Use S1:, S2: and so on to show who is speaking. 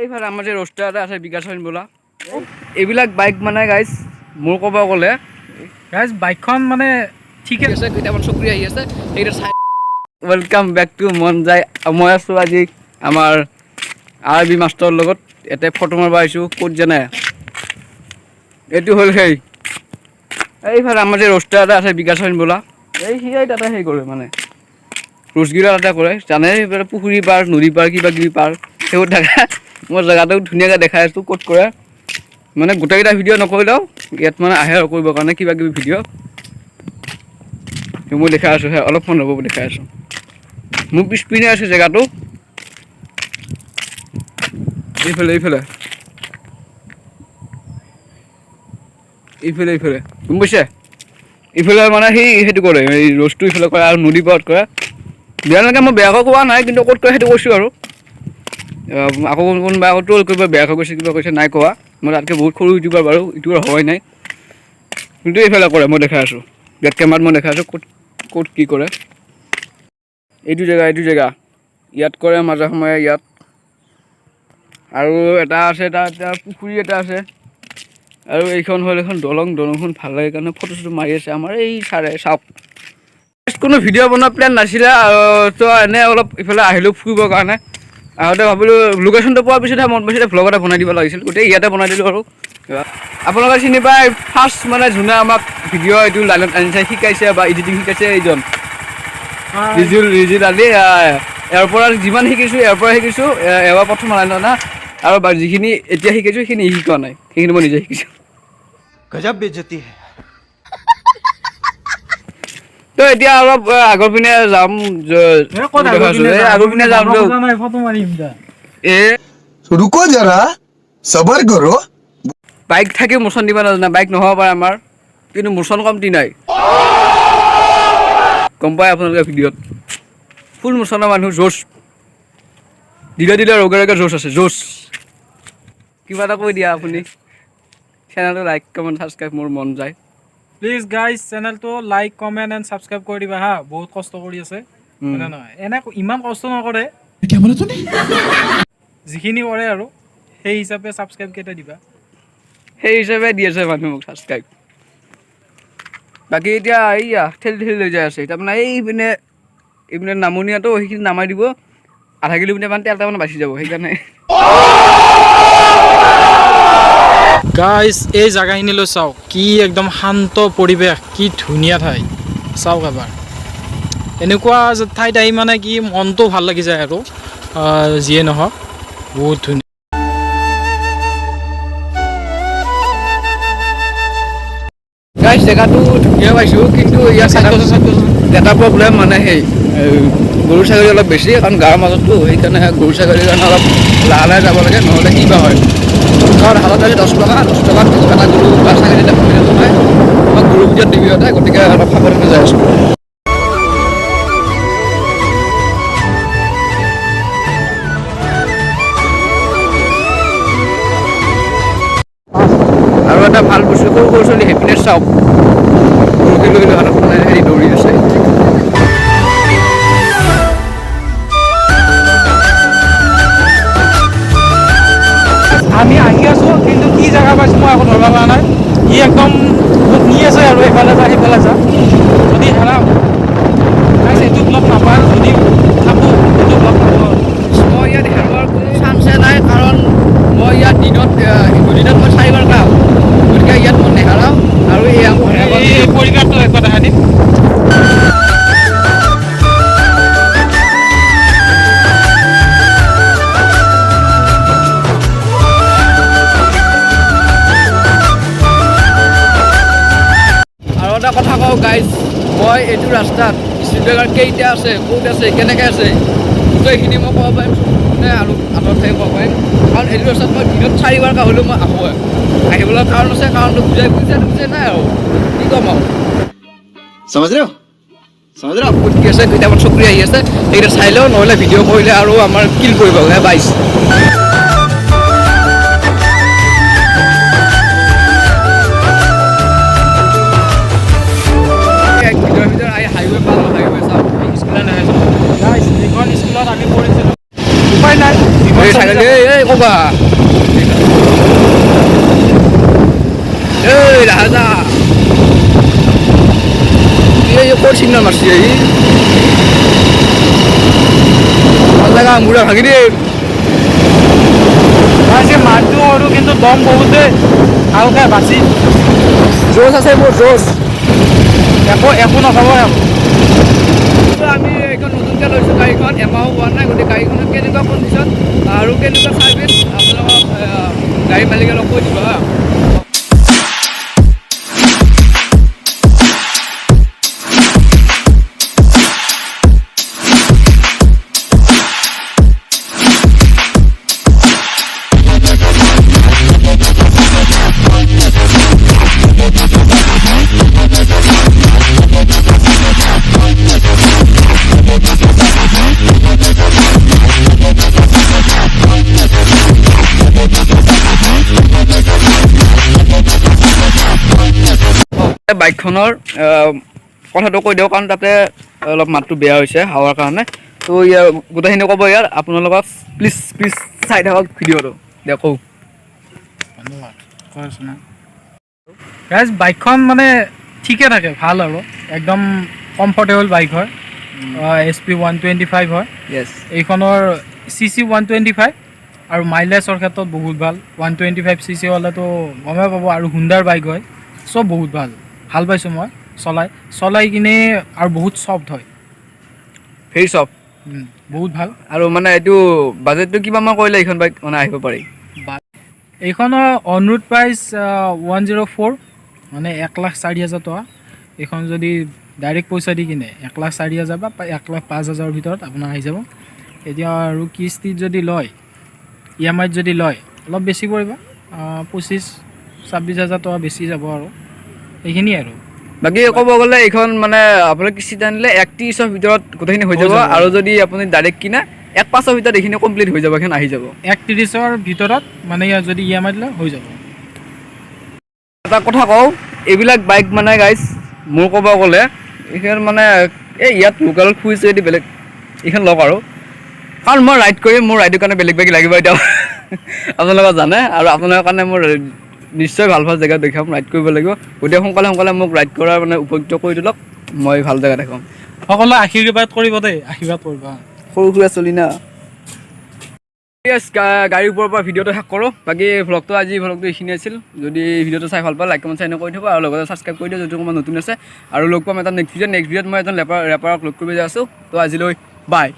S1: এইফালে আমাৰ যে ৰষ্টাৰ এটা আছে বিকাশ হইন বোলা এইবিলাক বাইক মানে গাইজ মোৰ ক'ব গ'লে
S2: গাইজ বাইকখন মানে ঠিকে
S1: আছে কেইটামান চকৰি আহি আছে এইটা ৱেলকাম বেক টু মন যায় মই আছোঁ আজি আমাৰ আৰবি মাষ্টৰৰ লগত এতে ফটো মাৰিব আহিছোঁ ক'ত জানে এইটো হ'ল এইফালে আমাৰ যে ৰষ্টাৰ এটা আছে বিকাশ হইন বোলা সিয়াই তাতে সেই কৰে মানে ৰোজগিৰা তাতে কৰে জানে এইফালে পুখুৰী পাৰ নদী পাৰ কিবা কিবি পাৰ সেইবোৰ থাকে মই জেগাটো ধুনীয়াকৈ দেখাই আছোঁ ক'ত কৰে মানে গোটেইকেইটা ভিডিঅ' নকৰিলেও ইয়াত মানে আহে আৰু কৰিবৰ কাৰণে কিবা কিবি ভিডিঅ' মই দেখাই আছোঁ অলপমান ৰ'ব দেখাই আছোঁ মোৰ পিছপিনে আছে জেগাটো এইফালে গম পাইছে ইফালে মানে সেইটো কৰে এই ৰ'জটো ইফালে কৰে আৰু নদী পাৰত কৰে বেয়ালৈকে মই বেয়াকৈ কোৱা নাই কিন্তু ক'ত কৰে সেইটো কৈছোঁ আৰু আকৌ কোনোবা আকৌ ট্ৰল কৰিব বেয়াকৈ কৈছে কিবা কৈছে নাই কোৱা মই তাতকৈ বহুত সৰু ইউটিউবাৰ বাৰু ইউটিউবাৰ হোৱাই নাই কিন্তু এইফালে কৰে মই দেখাই আছোঁ বেক কেমেৰাত মই দেখাই আছোঁ ক'ত কি কৰে এইটো জেগা ইয়াত কৰে মাজে সময়ে ইয়াত আৰু এটা আছে তাত পুখুৰী এটা আছে আৰু এইখন হ'ল এখন দলংখন ভাল লাগে কাৰণে ফটো চটো মাৰি আছে আমাৰ এই চাৰে চাওক কোনো ভিডিঅ' বনোৱা প্লেন নাছিলে তো এনে অলপ ইফালে আহিলোঁ ফুৰিবৰ কাৰণে আহোঁতে ভাবিলোঁ লোকেশ্যনটো পোৱাৰ পিছতহে মন পাইছিলে ভ্লগ এটা বনাই দিব লাগিছিল গোটেই ইয়াতে বনাই দিলোঁ আৰু আপোনালোকে চিনি পায় ফাৰ্ষ্ট মানে যোনে আমাক ভিডিঅ' এইটো লাইনত আনিছে শিকাইছে বা এডিটিং শিকাইছে এইজন ৰিজুল আলি ইয়াৰ পৰা যিমান শিকিছোঁ এবাৰ প্ৰথম লাইনত না আৰু যিখিনি এতিয়া শিকাইছোঁ সেইখিনি শিকোৱা নাই সেইখিনি মই নিজে শিকিছোঁ
S3: গজব বেজতি হে
S1: তো এতিয়া অলপ আগৰ পিনে যাম আগৰ পিনে যাম
S4: रुको जरा सबर करो
S1: বাইক থাকি মোচন দিব নাজানে বাইক নহ'ব পাৰে আমাৰ কিন্তু মোচন কমতি নাই গম পায় আপোনালোকে ভিডিঅ'ত ফুল মোচনৰ মানুহ জোচ দিলে ৰগে জোচ আছে জোচ কিবা এটা কৈ দিয়া আপুনি চেনেলটো লাইক কমেণ্ট ছাবস্ক্ৰাইব মোৰ মন যায়
S2: প্লিজ গাইজ চেনেলটো লাইক কমেণ্ট এণ্ড ছাবস্ক্ৰাইব কৰি দিবা হা বহুত কষ্ট কৰি আছে হয়নে নহয় এনে ইমান কষ্ট নকৰে যিখিনি কৰে আৰু সেই হিচাপে ছাবস্ক্ৰাইব কেইটা দিবা
S1: সেই হিচাপে দি আছে মানুহ মোক ছাবস্ক্ৰাইব বাকী এতিয়া এইয়া ঠেলি লৈ যাই আছে তাৰমানে এইপিনে নামনিয়াটো সেইখিনি নামাই দিব আধা কিলোমিটাৰ মান তেল তাৰমানে বাচি যাব সেইকাৰণে
S2: গাইজ এই জেগাখিনিলৈ চাওক কি একদম শান্ত পৰিৱেশ কি ধুনীয়া ঠাই চাওক এবাৰ এনেকুৱা ঠাইত আহি মানে কি মনটো ভাল লাগি যায় আৰু যিয়ে নহওক বহুত ধুনীয়া
S1: গাইজ জেগাটো ধুনীয়া পাইছোঁ কিন্তু ইয়াত এটা প্ৰব্লেম মানে গৰু ছাগলী অলপ বেছি কাৰণ গাঁৱৰ মাজততো সেইকাৰণে গৰু ছাগলীৰ কাৰণে অলপ লাহে যাব লাগে নহ'লে কিবা হয় কাৰণ হাতত আজি 10 টকাত এটা গৰু বা ছাগলী এটা পুহিলে নহয় আমাক গৰুৰ ভিতৰত দিবি সিহঁতে গতিকে অলপ সাৱধানে যাই আছোঁ আৰু এটা ভাল বস্তু সৰু ছোৱালী হেপিনেছ চাওক গৰুকে লৈ হাতত মানে দৌৰি আছে
S2: আমি আহি আছোঁ কিন্তু কি জেগা পাইছোঁ মই আকৌ ধৰিব পৰা নাই ই একদম বহুত নি আছে আৰু এইফালে যা সেইফালে যা যদি হেৰাম এইটো ব্লগ নাপায় যদি থাকোঁ এইটো ব্লগ নাপাওঁ
S1: মই ইয়াত হেৰুৱাৰ কোনো চান্সে নাই কাৰণ মই ইয়াত দিনত মই 4বাৰ খাওঁ গতিকে ইয়াত মই নেহেৰাওঁ আৰু
S2: এই পৰিৱেশটো একবাৰ দেখা দিম
S1: এটা কথা কওঁ গাইজ মই এইটো ৰাস্তাত স্পীড ব্ৰেকাৰ কেইটা আছে ক'ত আছে কেনেকৈ আছে গোটেইখিনি মই ক'ব পাৰিম মানে আৰু আঁতৰত থাকি ক'ব পাৰিম কাৰণ এইটো ৰাস্তাত মই দিনত 4বাৰ হ'লেও মই আহোঁৱে আহিবলৈ কাৰণ আছে কাৰণটো বুজাই নাই আৰু কি ক'ম আৰু ক'ত কি আছে কেইটামান চকৰি আহি আছে সেইকেইটা চাই লওঁ নহ'লে ভিডিঅ' কৰিলে আৰু আমাৰ কিল কৰিব বাইছ
S2: স্কুলত আমি পঢ়িছিলোঁ উপায় নাই
S1: ক'বা এই ৰাজা এই ক'ত চিগনেল মাৰছি এই ভাল লগা মূৰা ভাঙি দে
S2: মাৰটো সৰু কিন্তু দম বহুত দেই ভালকে বাচি
S1: জোচ আছে মোৰ জোচ
S2: একো নক'ব
S1: আমি এইখন নতুনকৈ লৈছোঁ গাড়ীখন এমাহো হোৱা নাই গতিকে গাড়ীখনত কেনেকুৱা কণ্ডিশ্যন আৰু কেনেকুৱা চাৰ্ভিচ আপোনালোকক গাড়ী মালিকে অলপ কৈ দিব হা বাইকখনৰ কথাটো কৈ দিওঁ কাৰণ তাতে অলপ মাতটো বেয়া হৈছে হাৱাৰ কাৰণে তো ইয়াৰ গোটেইখিনি ক'ব ইয়াৰ আপোনালোকক প্লিজ চাই থাকক ভিডিঅ'টো দিয়ক কওঁ
S2: গাইজ বাইকখন মানে ঠিকে থাকে ভাল আৰু একদম কমফৰ্টেবল বাইক হয় SP 125 হয়
S1: য়েছ
S2: এইখনৰ CC 125 আৰু মাইলেজৰ ক্ষেত্ৰত বহুত ভাল 125cc হ'লেতো গমেই পাব আৰু হুণ্ডাৰ বাইক হয় চব বহুত ভাল পাইছোঁ মই চলাই কিনে আৰু বহুত ছফ্ট হয়
S1: ভেৰি ছফ্ট
S2: বহুত ভাল
S1: আৰু মানে এইটো বাজেটটো কিমানমান কৰিলে এইখন বাইক মানে আহিব পাৰি
S2: এইখনৰ অন ৰোড প্ৰাইচ 104 মানে 1,04,000 টকা এইখন যদি ডাইৰেক্ট পইচা দি কিনে 1,04,000 বা 1,05,000 ভিতৰত আপোনাৰ আহি যাব এতিয়া আৰু কিস্তিত যদি লয় EMI যদি লয় অলপ বেছি পৰিব 25,000-26,000 টকা বেছি যাব আৰু এইখিনিয়ে আৰু
S1: বাকী ক'ব গ'লে এইখন মানে আপুনি কিস্তিত আনিলে 31ৰ ভিতৰত গোটেইখিনি হৈ যাব আৰু যদি আপুনি ডাইৰেক্ট কিনে 1,5ৰ ভিতৰত এইখিনি কমপ্লিট হৈ যাব এইখন আহি যাব
S2: 31ৰ ভিতৰত মানে যদি EMI দিলে হৈ যাব
S1: এটা কথা কওঁ এইবিলাক বাইক মানে গাইজ মোৰ ক'ব গ'লে এইখন মানে এই ইয়াত লোকেলত ফুৰিছে যদি বেলেগ এইখন লওক আৰু কাৰণ মই ৰাইড কৰি মোৰ ৰাইডৰ কাৰণে বেলেগ বাইক লাগিব এতিয়া আপোনালোকে জানে আৰু আপোনালোকৰ কাৰণে মোৰ নিশ্চয় ভাল জেগাত দেখাম ৰাইড কৰিব লাগিব গতিকে সোনকালে মোক ৰাইড কৰাৰ মানে উপযুক্ত কৰি দিয়ক মই ভাল জেগা দেখাম
S2: সকলোৱে আশীৰ্বাদ কৰিব দেই আশীৰ্বাদ কৰিবা
S1: সৰু সুৰা চলি না গাড়ীৰ ওপৰৰ পৰা ভিডিঅ'টো শেষ কৰোঁ বাকী ভ্লগটো এইখিনি আছিল যদি ভিডিঅ'টো চাই ভাল পায় লাইক কমেণ্ট চাই কৰি থ'ব আৰু লগতে ছাবস্ক্ৰাইব কৰি দিয়ক যদি অকণমান নতুন আছে আৰু লগ পাম এটা নেক্সট ভিডিঅ'ত মই এজন ৰেপাৰক লগ কৰিব যাই আছোঁ তো আজিলৈ বাই